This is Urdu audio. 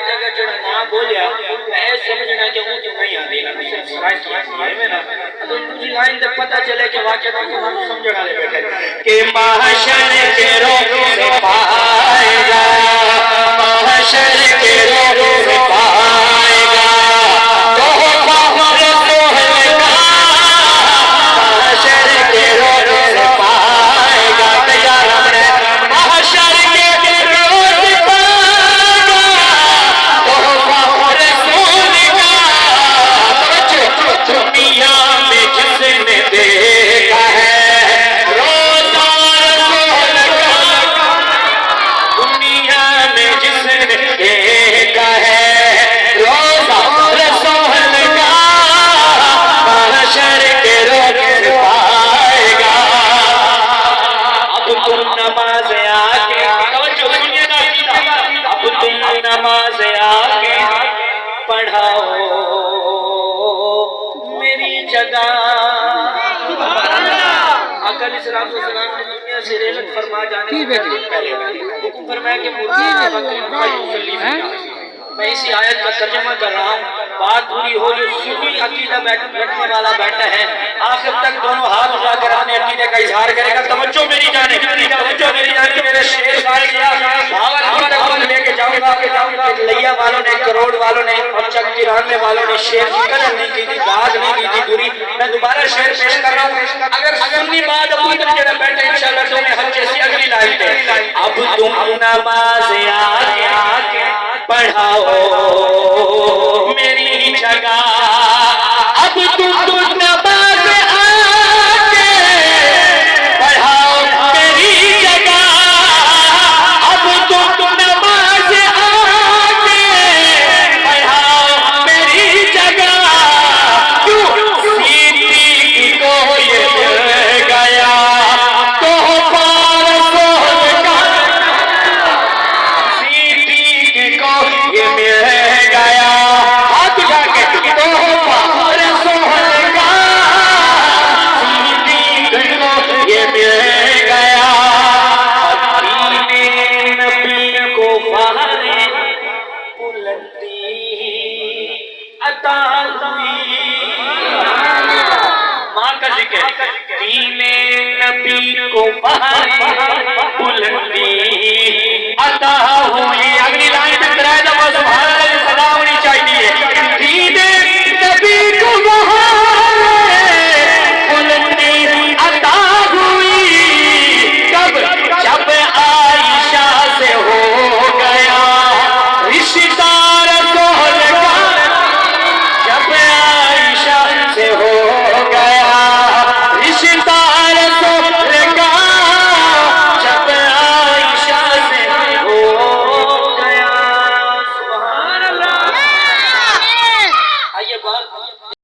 جگہ جڑا نہ بولیا میں سمجھنا کہ وہ نہیں آدھی نا سرائے کیا ہے نا تو مجھے لائن تے پتہ چلے کہ واقعہ تو ہم سمجھنا لے بیٹھے کہ محشر کے روز سے پائے گا محشر کے روز سے پائے گا تو فخر سہل کا محشر کے روز سے پائے گا تیار ہمیں محشر کے روز سے پائے گا تو فخر سہل کا دنیا میں جس نے دیکھا ہے روزہ رسول کا دنیا میں جس نے دیکھا ہے روزہ رسول کا محشر کے روز پائے گا اب تم نماز آگے توجہ سنیے نا اب تم نماز آگے پڑھاؤ میری جگہ آقا علیہ السلام نے دنیا سے رحلت فرما جانے سے پہلے حکم فرمایا کہ مرغی میں اسی آیت کا ترجمہ کر رہا ہوں بات پوری ہو جو سنی عقیدہ بیٹھنے والا بیٹھا ہے آخر تک دونوں ہاتھ اٹھا کر اپنے عقیدے کا اظہار کرے گا توجہ میری جانے توجہ میری جانے میرے شیر سارے کیا بھاول تک میں لے کے جاؤں گا لیا والوں نے کروڑ والوں نے اور چک 93 والوں نے شیر کی قدر نہیں کی تھی داد نہیں کی تھی پوری میں دوبارہ شیر پیش کر رہا ہوں اگر سنی بات اپنی طرح جڑا بیٹھے انشاءاللہ تو میں ہم جیسی اگلی لائن پہ اب تم نماز آگے پڑھاؤ میری جگہ اب تم نماز آگے پڑھاؤ میری جگہ اب تم نماز آگے پڑھاؤ میری جگہ کیوں سیدھی کو یہ مل گیا تو پار سہل کا سیدھی کو یہ مل گیا ہاتھ اٹھا کے تو پار سہل کا سیدھی کو یہ مل گیا دین نبی کو فہر بلندی عطا ہوئی ماں کا ذکر دین نبی کو فہر بلندی